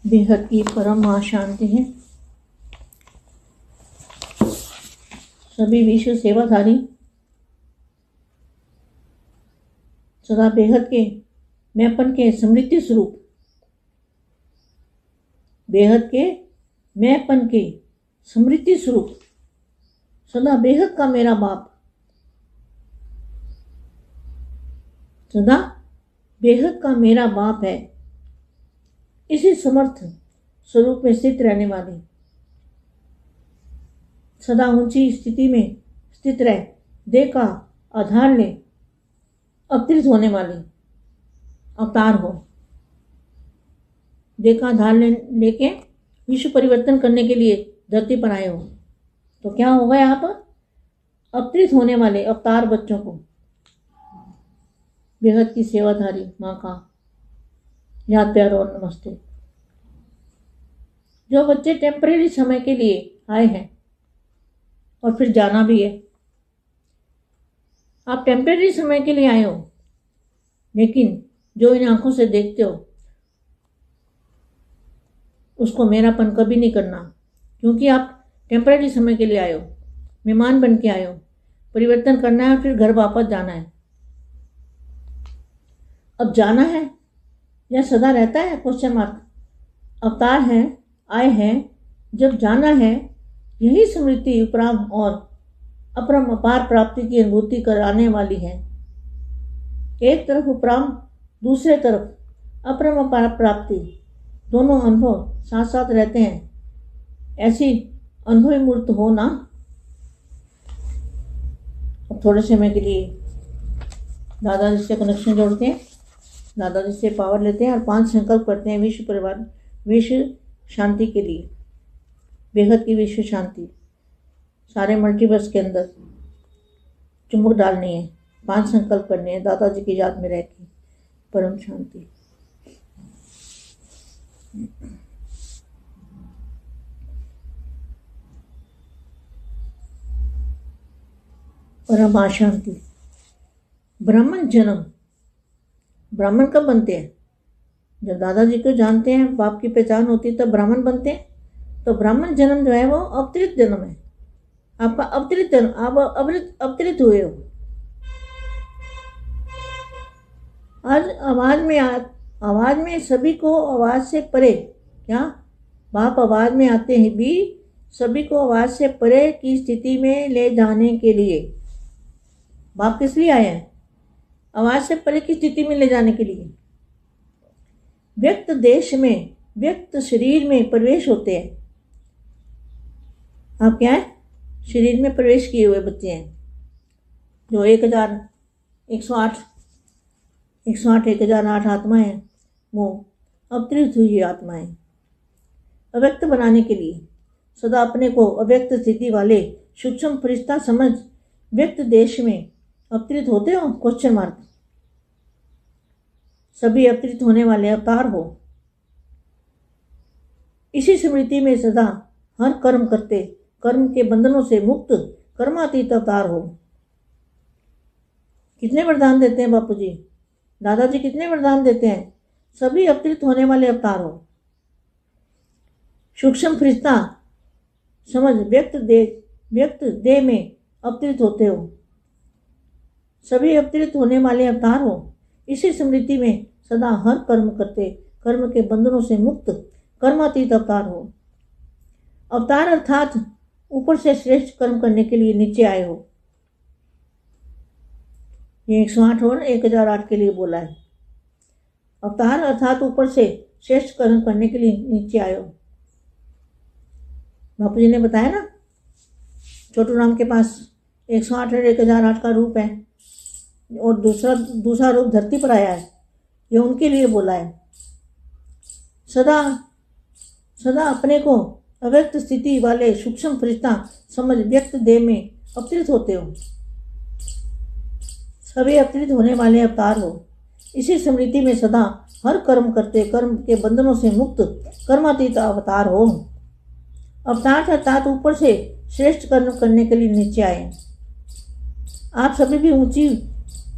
बेहद की परम महाशांति है। सभी विश्व सेवाधारी सदा बेहद के मैंपन के समृद्धि स्वरूप, बेहद के मैंपन के समृद्धि स्वरूप, सदा बेहद का मेरा बाप, सदा बेहद का मेरा बाप है। इसी समर्थ स्वरूप में स्थित रहने वाली, सदा ऊंची स्थिति में स्थित रह देह का आधार ले अवतरित होने वाली अवतार हो। देह का आधार लेके विश्व परिवर्तन करने के लिए धरती पर आए हो, तो क्या होगा यहाँ पर? अवतरित होने वाले अवतार बच्चों को बेहद की सेवाधारी माँ का याद प्यार और नमस्ते। जो बच्चे टेम्परेरी समय के लिए आए हैं और फिर जाना भी है, आप टेम्परेरी समय के लिए आए हो, लेकिन जो इन आंखों से देखते हो उसको मेरापन कभी नहीं करना, क्योंकि आप टेम्परेरी समय के लिए आए हो, मेहमान बन के आए हो। परिवर्तन करना है और फिर घर वापस जाना है। अब जाना है या सदा रहता है? Question mark. अवतार है, आए हैं, जब जाना है, यही स्मृति उपराम और अपरम अपार प्राप्ति की अनुभूति कराने वाली है। एक तरफ उपराम, दूसरे तरफ अपरम अपार प्राप्ति, दोनों अनुभव साथ साथ रहते हैं। ऐसी अनुभवी मूर्त हो ना। अब थोड़े समय के लिए दादाजी से कनेक्शन जोड़ते हैं, दादाजी से पावर लेते हैं और 5 संकल्प करते हैं विश्व परिवार, विश्व शांति के लिए, बेहद की विश्व शांति। सारे मल्टीवर्स के अंदर चुंबक डालनी है, 5 संकल्प करने हैं दादाजी की याद में रह के। परम शांति। परम शांति। ब्राह्मण जन्म, ब्राह्मण कब बनते हैं? जब दादाजी को जानते हैं, बाप की पहचान होती है, तब ब्राह्मण बनते हैं। तो ब्राह्मण जन्म जो है वो अवतरित जन्म है। आपका अवतरित जन्म, आप अवतरित हुए हो। आज आवाज में सभी को आवाज से परे, क्या बाप आवाज में आते हैं भी सभी को आवाज से परे की स्थिति में ले जाने के लिए। बाप किस लिए आए हैं? आवाज से परे की स्थिति में ले जाने के लिए। व्यक्त देश में, व्यक्त शरीर में प्रवेश होते हैं। आप क्या है? शरीर में प्रवेश किए हुए बच्चे हैं, जो 1008 आत्माएं हैं, वो अवतरित हुई आत्माएं। अव्यक्त बनाने के लिए सदा अपने को अव्यक्त स्थिति वाले सूक्ष्म फरिश्ता समझ व्यक्त देश में अवतरित होते हो? Question mark. सभी अवतरित होने वाले अवतार हो। इसी स्मृति में सदा हर कर्म करते, कर्म के बंधनों से मुक्त कर्मातीत अवतार हो। कितने वरदान देते हैं बापू जी? दादाजी कितने वरदान देते हैं? सभी अवतरित होने वाले अवतार हो। सूक्ष्म फरिश्ता समझ व्यक्त देह में अवतरित होते हो। सभी अवतरित होने वाले अवतार हो। इसी स्मृति में सदा हर कर्म करते, कर्म के बंधनों से मुक्त कर्मातीत अवतार हो। अवतार अर्थात ऊपर से श्रेष्ठ कर्म करने के लिए नीचे आए हो। ये 108 और 1008 के लिए बोला है। अवतार अर्थात ऊपर से श्रेष्ठ कर्म करने के लिए नीचे आए हो। बापू जी ने बताया ना, छोटू राम के पास 108 और 1008 का रूप है और दूसरा रूप धरती पर आया है। ये उनके लिए बोला है। सदा अपने को अव्यक्त स्थिति वाले सूक्ष्म फरिश्ता समझ व्यक्त देह में अवतरित होते हो। सभी अवतरित होने वाले अवतार हो। इसी स्मृति में सदा हर कर्म करते, कर्म के बंधनों से मुक्त कर्मातीत अवतार हो। अवतार अर्थात ऊपर से श्रेष्ठ कर्म करने के लिए नीचे आए। आप सभी भी ऊंची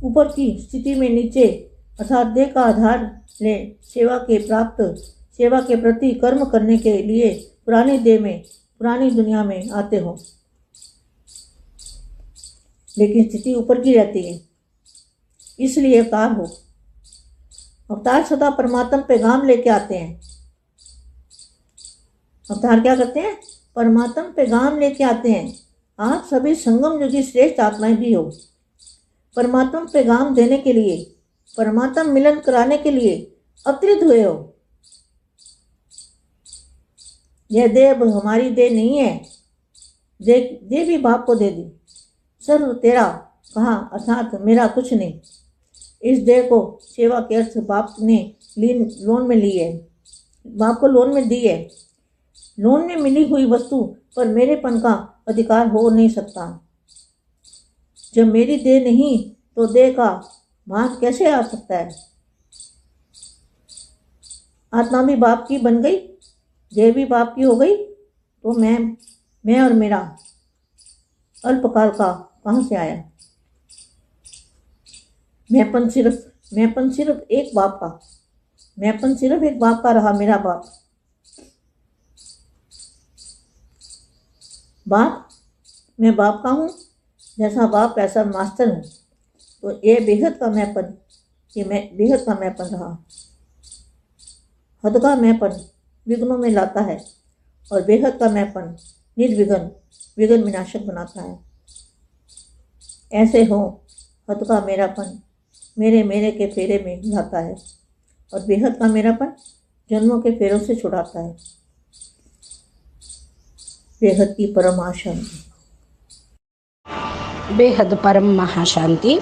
ऊपर की स्थिति में नीचे अर्थात देह का आधार ले सेवा के प्राप्त सेवा के प्रति कर्म करने के लिए पुरानी देह में, पुरानी दुनिया में आते हो, लेकिन स्थिति ऊपर की रहती है, इसलिए अवतार हो। अवतार सदा परमात्मा पैगाम लेके आते हैं। अवतार क्या करते हैं? परमात्मा पैगाम लेके आते हैं। आप सभी संगम युगी श्रेष्ठ आत्माएं भी हो। परमात्मा पैगाम देने के लिए, परमात्मा मिलन कराने के लिए अवतरित हुए हो। यह देह अब हमारी देह नहीं है। देह भी बाप को दे दी। सर्व तेरा कहा, अर्थात मेरा कुछ नहीं। इस देह को सेवा के अर्थ बाप ने लोन में ली है, बाप को लोन में दी है। लोन में मिली हुई वस्तु पर मेरेपन का अधिकार हो नहीं सकता। जब मेरी देह नहीं तो देह का भान कैसे आ सकता है? आत्मा भी बाप की बन गई, देह भी बाप की हो गई, तो मैं और मेरा अल्पकाल का कहाँ से आया? मैंपन सिर्फ एक बाप का, मैंपन सिर्फ एक बाप का रहा, मेरा बाप। मैं बाप का हूँ, जैसा बाप वैसा मास्टर हूँ। तो ये बेहद का मैंपन, ये मैं बेहद का मैंपन रहा। हद का मैंपन विघ्नों में लाता है और बेहद का मैंपन विघ्न विनाशक बनाता है। ऐसे हो हद का मेरापन मेरे के फेरे में लाता है और बेहद का मेरापन जन्मों के फेरों से छुड़ाता है। बेहद की परम महाशांति। బేహద్ పరం మహాశాంతి.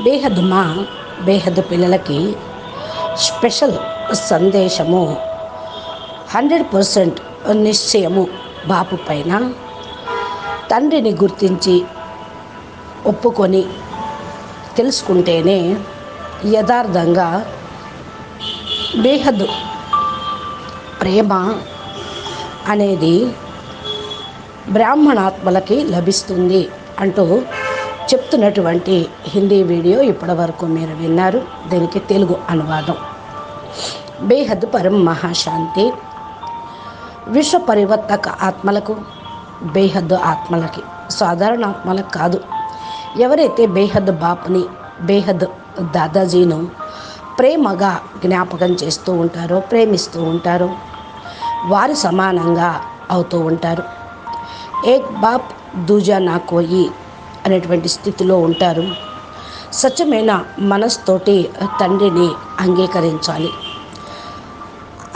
బేహద్ మా బేహద్ పిల్లలకి స్పెషల్ సందేశము. 100% నిశ్చయము బాపు పైన. తండ్రిని గుర్తించి ఒప్పుకొని తెలుసుకుంటేనే యథార్థంగా బేహద్ ప్రేమ అనేది బ్రాహ్మణాత్మలకి లభిస్తుంది అంటూ చెప్తున్నటువంటి హిందీ వీడియో ఇప్పటివరకు మీరు విన్నారు. దీనికి తెలుగు అనువాదం. బేహద్ పరం మహాశాంతి. విశ్వ పరివర్తక ఆత్మలకు, బేహద్ ఆత్మలకి, సాధారణ ఆత్మలకు కాదు. ఎవరైతే బేహద్ బాపుని, బేహద్ దాదాజీను ప్రేమగా జ్ఞాపకం చేస్తూ ఉంటారో, ప్రేమిస్తూ ఉంటారో, వారి సమానంగా అవుతూ ఉంటారు. ఏక్ బాప్ దూజా నా కోయి అనేటువంటి స్థితిలో ఉంటారు. స్వచ్ఛమైన మనస్తోటి తండ్రిని అంగీకరించాలి.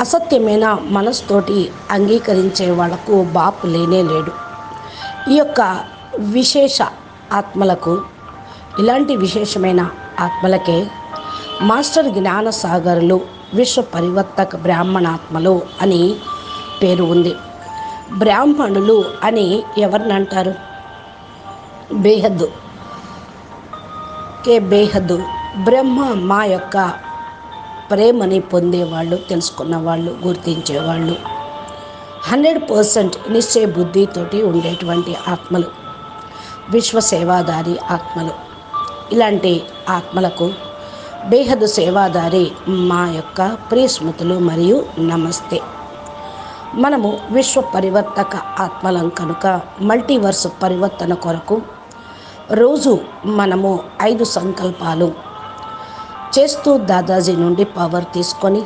అసత్యమైన మనస్తోటి అంగీకరించే వాళ్లకు బాపు లేనే లేడు. ఈ యొక్క విశేష ఆత్మలకు, ఇలాంటి విశేషమైన ఆత్మలకే మాస్టర్ జ్ఞాన సాగర్లు, విశ్వ పరివర్తక బ్రాహ్మణాత్మలు అని పేరు ఉంది. బ్రాహ్మణులు అని ఎవరిని అంటారు? బేహద్ బేహద్ బ్రహ్మ మా యొక్క ప్రేమని పొందేవాళ్ళు, తెలుసుకున్నవాళ్ళు, గుర్తించేవాళ్ళు, 100% నిశ్చయ బుద్ధితోటి ఉండేటువంటి ఆత్మలు, విశ్వ సేవాదారి ఆత్మలు. ఇలాంటి ఆత్మలకు బేహద్ సేవాదారి మా యొక్క ప్రియ స్మృతులు మరియు నమస్తే. మనము విశ్వ పరివర్తక ఆత్మలం కనుక మల్టీవర్స్ పరివర్తన కొరకు రోజు మనము 5 సంకల్పాలు చేస్తూ దాదాజీ నుండి పవర్ తీసుకొని,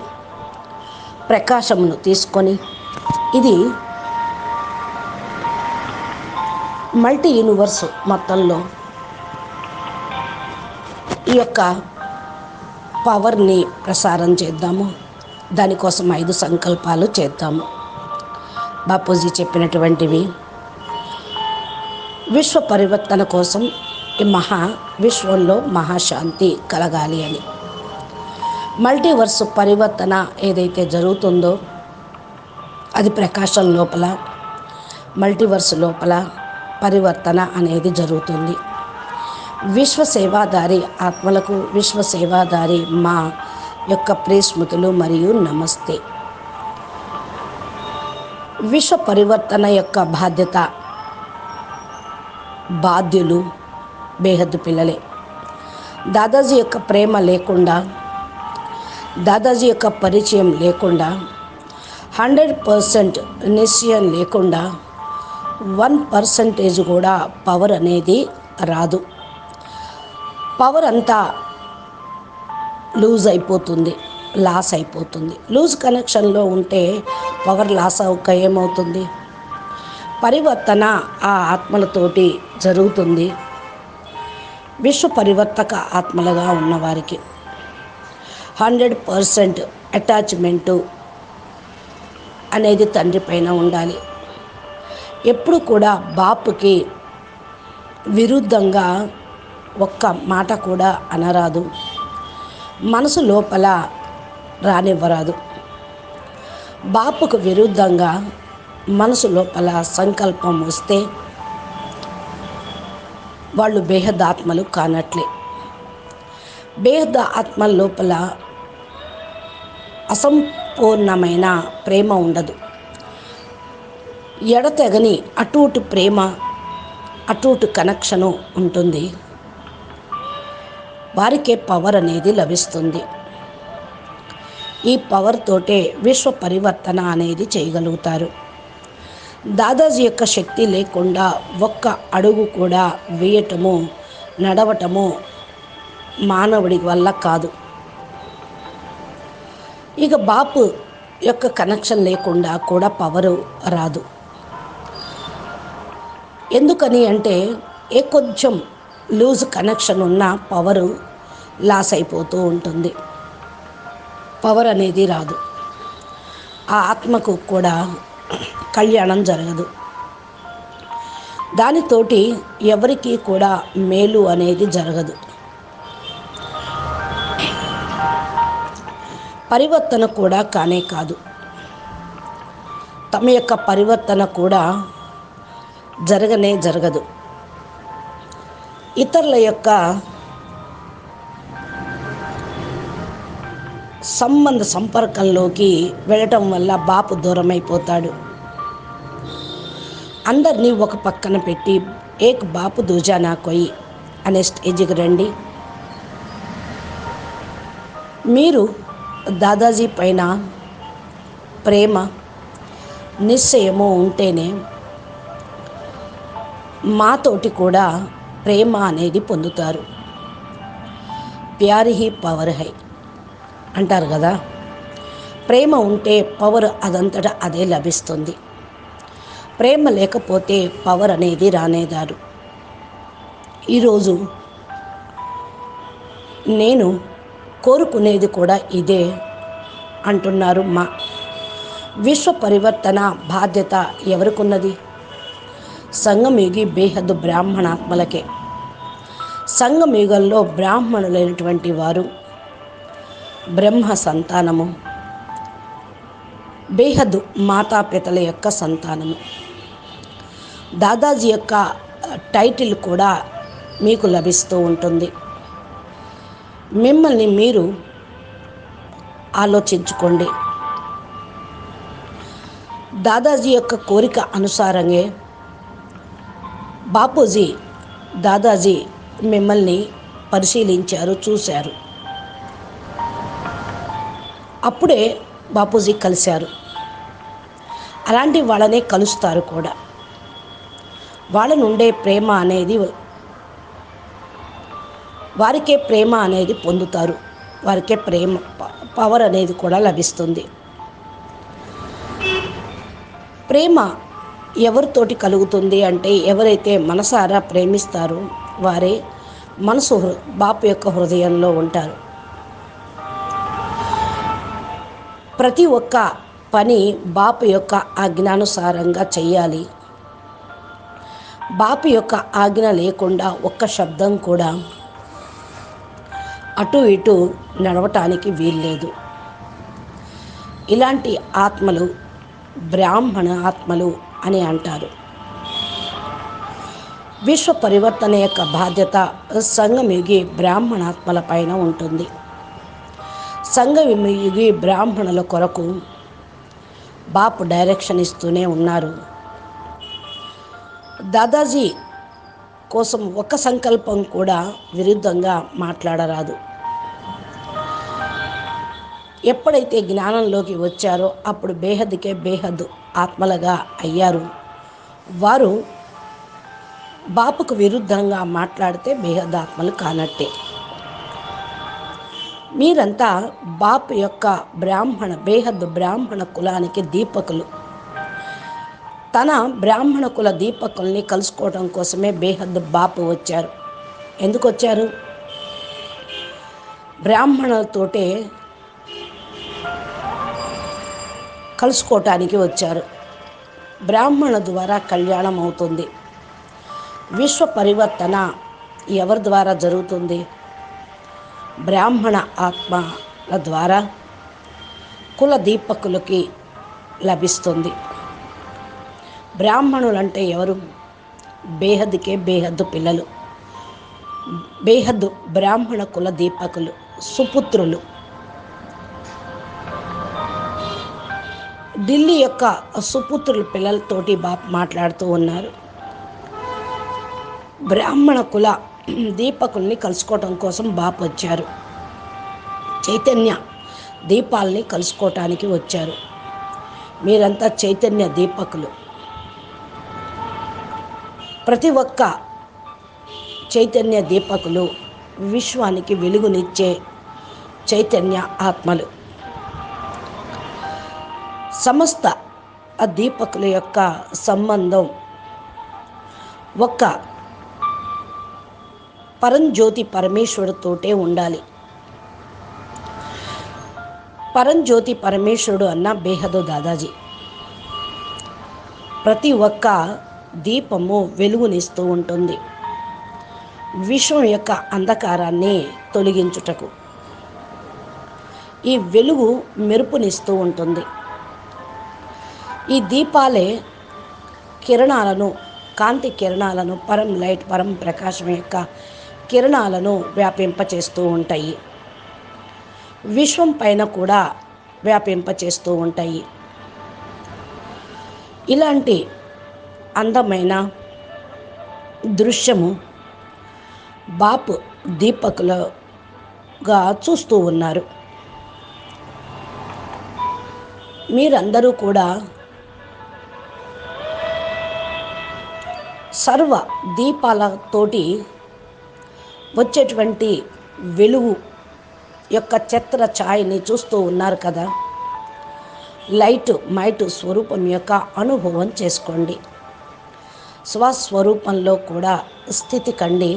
ప్రకాశమును తీసుకొని, ఇది మల్టీ యూనివర్స్ మొత్తంలో ఈ యొక్క పవర్ని ప్రసారం చేద్దాము. దానికోసం 5 సంకల్పాలు చేద్దాము. బాపూజీ చెప్పినటువంటివి విశ్వ పరివర్తన కోసం ఈ విశ్వంలో మహాశాంతి కలగాలి అని. మల్టీవర్స్ పరివర్తన ఏదైతే జరుగుతుందో అది ప్రకాశం లోపల, మల్టీవర్స్ లోపల పరివర్తన అనేది జరుగుతుంది. విశ్వ సేవాదారి ఆత్మలకు, విశ్వ సేవాదారి మా యొక్క ప్రియ స్మృతులు మరియు నమస్తే. విశ్వ పరివర్తన యొక్క బాధ్యులు బేహద్ పిల్లలే. దాదాజీ యొక్క ప్రేమ లేకుండా దాదాజీ యొక్క పరిచయం లేకుండా 100% నిశ్చయం లేకుండా 1% కూడా పవర్ అనేది రాదు. పవర్ అంతా లూజ్ అయిపోతుంది, లాస్ అయిపోతుంది. లూజ్ కనెక్షన్లో ఉంటే పవర్ లాస్ అవ్వక ఏమవుతుంది? పరివర్తన ఆ ఆత్మలతోటి జరుగుతుంది. విశ్వ పరివర్తక ఆత్మలుగా ఉన్నవారికి 100% అటాచ్మెంటు అనేది తండ్రి పైన ఉండాలి. ఎప్పుడు కూడా బాపుకి విరుద్ధంగా ఒక్క మాట కూడా అనరాదు, మనసు లోపల రానివ్వరాదు. బాపుకు విరుద్ధంగా మనసు లోపల సంకల్పం వస్తే వాళ్ళు బేహద్ ఆత్మలు కానట్లే. బేహద్ ఆత్మ లోపల అసంపూర్ణమైన ప్రేమ ఉండదు. ఎడతెగని అటు ఇటు ప్రేమ, అటు ఇటు కనెక్షను ఉంటుంది. వారికే పవర్ అనేది లభిస్తుంది. ఈ పవర్ తోటే విశ్వ పరివర్తన అనేది చేయగలుగుతారు. దాదాజీ యొక్క శక్తి లేకుండా ఒక్క అడుగు కూడా వేయటము, నడవటము మానవుడి వల్ల కాదు. ఇక బాపు యొక్క కనెక్షన్ లేకుండా కూడా పవరు రాదు. ఎందుకని అంటే కొంచెం లూజ్ కనెక్షన్ ఉన్న పవరు లాస్ అయిపోతూ ఉంటుంది, పవర్ అనేది రాదు. ఆ ఆత్మకు కూడా కళ్యాణం జరగదు. దానితోటి ఎవరికీ కూడా మేలు అనేది జరగదు. పరివర్తన కూడా కానే కాదు. తమ యొక్క పరివర్తన కూడా జరగనే జరగదు. ఇతరుల యొక్క సంపర్కంలోకి వెళ్ళటం వల్ల బాపు దూరం అయిపోతాడు. అందరినీ ఒక పక్కన పెట్టి ఏక్ బాపు దూజానా కొయి అనే స్టేజ్కి రండి. మీరు దాదాజీ పైన ప్రేమ నిశ్చయము ఉంటేనే మాతోటి కూడా ప్రేమ అనేది పొందుతారు. ప్యార్ హీ పవర్ హై అంటారు కదా. ప్రేమ ఉంటే పవర్ అదంతటా అదే లభిస్తుంది. ప్రేమ లేకపోతే పవర్ అనేది రానేదారు. ఈరోజు నేను కోరుకునేది కూడా ఇదే అంటున్నారు. మా విశ్వ పరివర్తన బాధ్యత ఎవరికున్నది? సంగమయుగి బేహద్దు బ్రాహ్మణాత్మలకే. సంగమయుగంలో బ్రాహ్మణులైనటువంటి వారు బ్రహ్మ సంతానము, బేహద్దు మాతాపితల యొక్క సంతానము. దాదాజీ యొక్క టైటిల్ కూడా మీకు లభిస్తూ ఉంటుంది. మిమ్మల్ని మీరు ఆలోచించుకోండి. దాదాజీ యొక్క కోరిక అనుసారంగా బాపూజీ దాదాజీ మిమ్మల్ని పరిశీలించారు, చూశారు. అప్పుడే బాపూజీ కలిశారు. అలాంటి వాళ్ళనే కలుస్తారు కూడా. వాళ్ళ నుండే ప్రేమ అనేది, వారికే ప్రేమ అనేది పొందుతారు. వారికే ప్రేమ పవర్ అనేది కూడా లభిస్తుంది. ప్రేమ ఎవరితోటి కలుగుతుంది అంటే ఎవరైతే మనసారా ప్రేమిస్తారో వారే బాపు యొక్క హృదయంలో ఉంటారు. ప్రతి ఒక్క పని బాపు యొక్క ఆజ్ఞానుసారంగా చెయ్యాలి. బాపు యొక్క ఆజ్ఞ లేకుండా ఒక్క శబ్దం కూడా అటు ఇటు నడవటానికి వీల్లేదు. ఇలాంటి ఆత్మలు బ్రాహ్మణ ఆత్మలు అని అంటారు. విశ్వ పరివర్తన యొక్క బాధ్యత సంగమయుగి బ్రాహ్మణాత్మల పైన ఉంటుంది. సంగమయుగి బ్రాహ్మణుల కొరకు బాపు డైరెక్షన్ ఇస్తూనే ఉన్నారు. దాదాజీ కోసం ఒక సంకల్పం కూడా విరుద్ధంగా మాట్లాడరాదు. ఎప్పుడైతే జ్ఞానంలోకి వచ్చారో అప్పుడు బేహద్దుకే బేహద్దు ఆత్మలుగా అయ్యారు. వారు బాపుకు విరుద్ధంగా మాట్లాడితే బేహద్ ఆత్మలు కానట్టే. మీరంతా బాపు యొక్క బేహద్దు బ్రాహ్మణ కులానికి దీపకులు. తన బ్రాహ్మణ కుల దీపకుల్ని కలుసుకోవడం కోసమే బేహద్దు బాపు వచ్చారు. ఎందుకు వచ్చారు? బ్రాహ్మణులతోటే కలుసుకోవటానికి వచ్చారు. బ్రాహ్మణ ద్వారా కళ్యాణం అవుతుంది. విశ్వ పరివర్తన ఎవరి ద్వారా జరుగుతుంది? బ్రాహ్మణ ఆత్మల ద్వారా కుల దీపకులకి లభిస్తుంది. బ్రాహ్మణులంటే ఎవరు? బేహద్దుకే బేహద్దు పిల్లలు, బేహద్దు బ్రాహ్మణ కుల దీపకులు, సుపుత్రులు. ఢిల్లీ యొక్క సుపుత్రుల పిల్లలతోటి బాపు మాట్లాడుతూ ఉన్నారు. బ్రాహ్మణ కుల దీపకుల్ని కలుసుకోవటం కోసం బాపు వచ్చారు. చైతన్య దీపాలని కలుసుకోవటానికి వచ్చారు. మీరంతా చైతన్య దీపకులు. ప్రతి ఒక్క చైతన్య దీపకులు విశ్వానికి వెలుగునిచ్చే చైతన్య ఆత్మలు. సమస్త దీపకుల యొక్క సంబంధం ఒక్క పరంజ్యోతి పరమేశ్వరుడితోటే ఉండాలి. పరంజ్యోతి పరమేశ్వరుడు అన్న బేహద్దు దాదాజీ. ప్రతి ఒక్క దీపము వెలుగునిస్తూ ఉంటుంది విశ్వం యొక్క అంధకారాన్ని తొలగించుటకు. ఈ వెలుగు మెరుపునిస్తూ ఉంటుంది. ఈ దీపాలే కిరణాలను, కాంతి కిరణాలను, పరం లైట్, పరం ప్రకాశం యొక్క కిరణాలను వ్యాపింపచేస్తూ ఉంటాయి. విశ్వం పైన కూడా వ్యాపింపచేస్తూ ఉంటాయి. ఇలాంటి అందమైన దృశ్యము బాపు దీపకులుగా చూస్తూ ఉన్నారు. మీరందరూ కూడా సర్వ దీపాలతోటి వచ్చేటువంటి వెలుగు యొక్క ఛత్ర ఛాయని చూస్తూ ఉన్నారు కదా. లైట్ మైటు స్వరూపం యొక్క అనుభవం చేసుకోండి. స్వస్వరూపంలో కూడా స్థితి కండి.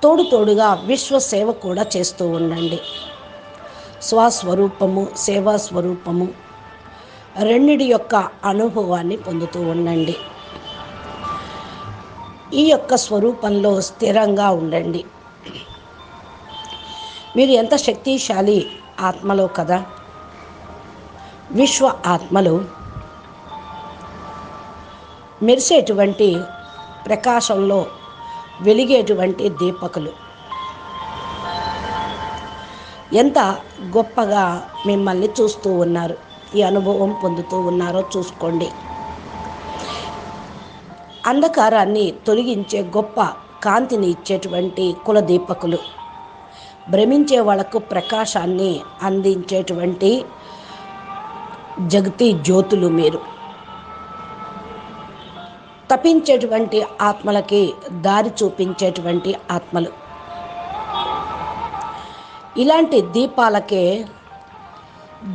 తోడుగా విశ్వసేవ కూడా చేస్తూ ఉండండి. స్వస్వరూపము, సేవా స్వరూపము రెండిటి యొక్క అనుభవాన్ని పొందుతూ ఉండండి. ఈ యొక్క స్వరూపంలో స్థిరంగా ఉండండి. మీరు ఎంత శక్తిశాలి ఆత్మలో కదా. విశ్వ ఆత్మలు మెరిసేటువంటి ప్రకాశంలో వెలిగేటువంటి దీపకులు. ఎంత గొప్పగా మిమ్మల్ని చూస్తూ ఉన్నారు, ఈ అనుభవం పొందుతూ ఉన్నారో చూసుకోండి. అంధకారాన్ని తొలగించే గొప్ప కాంతిని ఇచ్చేటువంటి కుల దీపకులు, భ్రమించే వాళ్లకు ప్రకాశాన్ని అందించేటువంటి జగతి జ్యోతులు మీరు. తపించేటువంటి ఆత్మలకి దారి చూపించేటువంటి ఆత్మలు. ఇలాంటి దీపాలకే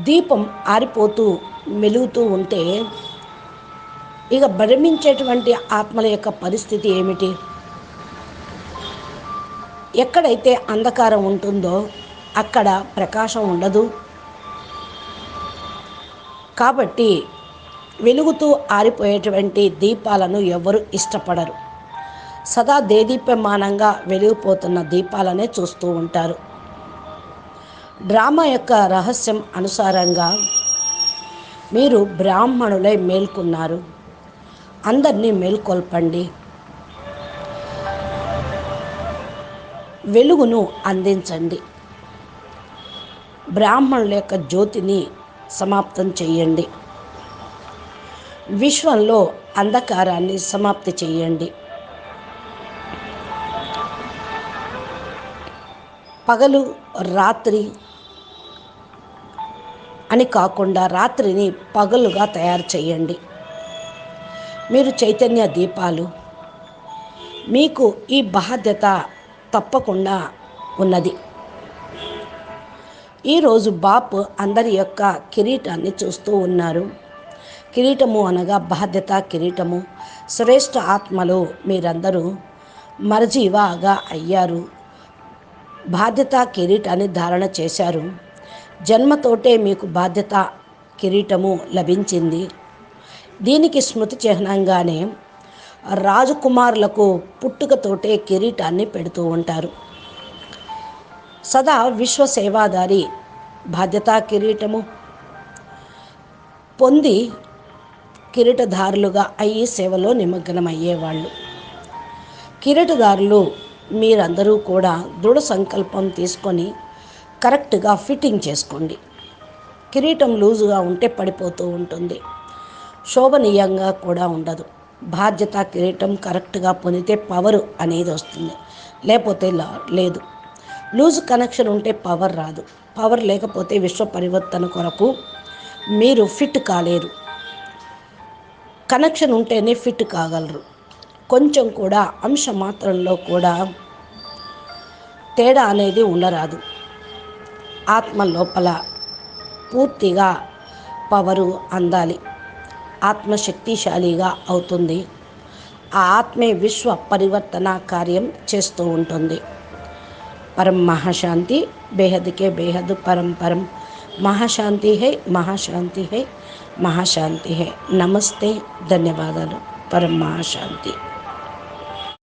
దీపం ఆరిపోతూ మెలుగుతూ ఉంటే ఇక భ్రమించేటువంటి ఆత్మల యొక్క పరిస్థితి ఏమిటి? ఎక్కడైతే అంధకారం ఉంటుందో అక్కడ ప్రకాశం ఉండదు. కాబట్టి వెలుగుతూ ఆరిపోయేటువంటి దీపాలను ఎవరు ఇష్టపడరు. సదా దేదీప్యమానంగా వెలిగిపోతున్న దీపాలనే చూస్తూ ఉంటారు. డ్రామా యొక్క రహస్యం అనుసారంగా మీరు బ్రాహ్మణులై మేల్కొన్నారు. అందరినీ మేల్కొల్పండి. వెలుగును అందించండి. బ్రాహ్మణుల యొక్క జ్యోతిని సమాప్తం చేయండి. విశ్వంలో అంధకారాన్ని సమాప్తి చేయండి. పగలు రాత్రి అని కాకుండా రాత్రిని పగలుగా తయారు చేయండి. మీరు చైతన్య దీపాలు. మీకు ఈ బాధ్యత తప్పకుండా ఉన్నది. ఈరోజు బాప్ అందరి యొక్క కిరీటాన్ని చూస్తూ ఉన్నారు. కిరీటము అనగా బాధ్యత కిరీటము. శ్రేష్ఠ ఆత్మలో మీరందరూ మరజీవాగా అయ్యారు. బాధ్యత కిరీటాన్ని ధారణ చేశారు. జన్మతోటే మీకు బాధ్యత కిరీటము లభించింది. దీనికి స్మృతి చిహ్నంగానే రాజకుమారులకు పుట్టుకతోటే కిరీటాన్ని పెడుతూ ఉంటారు. సదా విశ్వ సేవాదారి బాధ్యతా కిరీటము పొంది కిరీటధారులుగా అయ్యి సేవలో నిమగ్నమయ్యేవాళ్ళు. కిరీటదారులు మీరందరూ కూడా దృఢ సంకల్పం తీసుకొని కరెక్ట్గా ఫిట్టింగ్ చేసుకోండి. కిరీటం లూజుగా ఉంటే పడిపోతూ ఉంటుంది, శోభనీయంగా కూడా ఉండదు. బాధ్యత కిరీటం కరెక్ట్గా పొందితే పవర్ అనేది వస్తుంది, లేకపోతే లేదు. లూజ్ కనెక్షన్ ఉంటే పవర్ రాదు. పవర్ లేకపోతే విశ్వ పరివర్తన కొరకు మీరు ఫిట్ కాలేరు. కనెక్షన్ ఉంటేనే ఫిట్ కాగలరు. కొంచెం కూడా అంశ మాత్రంలో కూడా తేడా అనేది ఉండరాదు. ఆత్మ లోపల పూర్తిగా పవరు అందాలి. ఆత్మ శక్తిశాలిగా అవుతుంది. ఆ ఆత్మే విశ్వ పరివర్తన కార్యం చేస్తూ ఉంటుంది. परम महाशांति, बेहद के बेहद परम परम महाशांति है, महाशांति है, महाशांति है. नमस्ते, धन्यवादाలు. परम महाशांति.